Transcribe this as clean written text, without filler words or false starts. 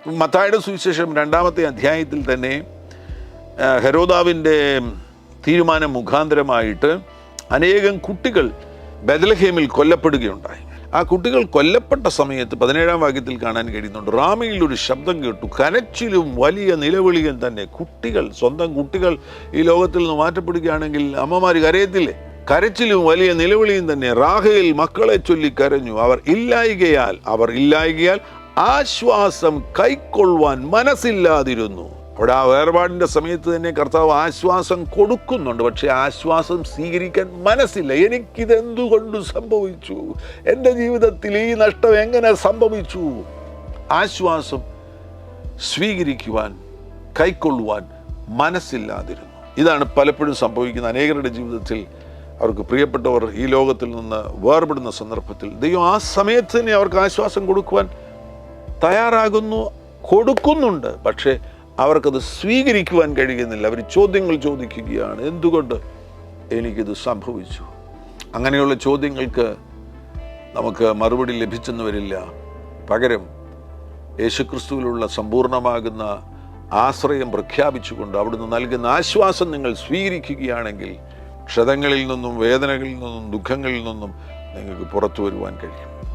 മത്തായിയുടെ സുവിശേഷം 2-ാമത്തെ അധ്യായത്തിൽ തന്നെ ഹെരോദാവിൻ്റെ തീരുമാനം മുഖാന്തരമായിട്ട് അനേകം കുട്ടികൾ ബെത്ലഹേമിൽ കൊല്ലപ്പെടുകയുണ്ടായി. ആ കുട്ടികൾ കൊല്ലപ്പെട്ട സമയത്ത് 17-ാം വാക്യത്തിൽ കാണാൻ കഴിയുന്നുണ്ട്, റാമയിൽ ഒരു ശബ്ദം കേട്ടു, കരച്ചിലും വലിയ നിലവിളിയും തന്നെ. കുട്ടികൾ, സ്വന്തം കുട്ടികൾ ഈ ലോകത്തിൽ നിന്ന് മാറ്റപ്പെടുകയാണെങ്കിൽ അമ്മമാർ കരയത്തില്ലേ? കരച്ചിലും വലിയ നിലവിളിയും തന്നെ. റാഹേൽ മക്കളെ ചൊല്ലി കരഞ്ഞു. അവർ ഇല്ലായികയാൽ ആശ്വാസം കൈക്കൊള്ളുവാൻ മനസ്സില്ലാതിരുന്നു. അവിടെ ആ വേർപാടിൻ്റെ സമയത്ത് തന്നെ കർത്താവ് ആശ്വാസം കൊടുക്കുന്നുണ്ട്, പക്ഷേ ആശ്വാസം സ്വീകരിക്കാൻ മനസ്സില്ല. എനിക്കിതെന്തുകൊണ്ട് സംഭവിച്ചു? എൻ്റെ ജീവിതത്തിൽ ഈ നഷ്ടം എങ്ങനെ സംഭവിച്ചു? ആശ്വാസം സ്വീകരിക്കുവാൻ, കൈക്കൊള്ളുവാൻ മനസ്സില്ലാതിരുന്നു. ഇതാണ് പലപ്പോഴും സംഭവിക്കുന്ന അനേകരുടെ ജീവിതത്തിൽ. അവർക്ക് പ്രിയപ്പെട്ടവർ ഈ ലോകത്തിൽ നിന്ന് വേർപെടുന്ന സന്ദർഭത്തിൽ ദൈവം ആ സമയത്ത് തന്നെ അവർക്ക് ആശ്വാസം കൊടുക്കുവാൻ തയ്യാറാകുന്നു, കൊടുക്കുന്നുണ്ട്. പക്ഷേ അവർക്കത് സ്വീകരിക്കുവാൻ കഴിയുന്നില്ല. അവർ ചോദ്യങ്ങൾ ചോദിക്കുകയാണ്, എന്തുകൊണ്ട് എനിക്കിത് സംഭവിച്ചു? അങ്ങനെയുള്ള ചോദ്യങ്ങൾക്ക് നമുക്ക് മറുപടി ലഭിച്ചെന്ന് വരില്ല. പകരം യേശുക്രിസ്തുവിലുള്ള സമ്പൂർണ്ണമാകുന്ന ആശ്രയം പ്രഖ്യാപിച്ചുകൊണ്ട് അവിടുന്ന് നൽകുന്ന ആശ്വാസം നിങ്ങൾ സ്വീകരിക്കുകയാണെങ്കിൽ ക്ഷതങ്ങളിൽ നിന്നും, വേദനകളിൽ നിന്നും, ദുഃഖങ്ങളിൽ നിന്നും നിങ്ങൾക്ക് പുറത്തു വരുവാൻ കഴിയും.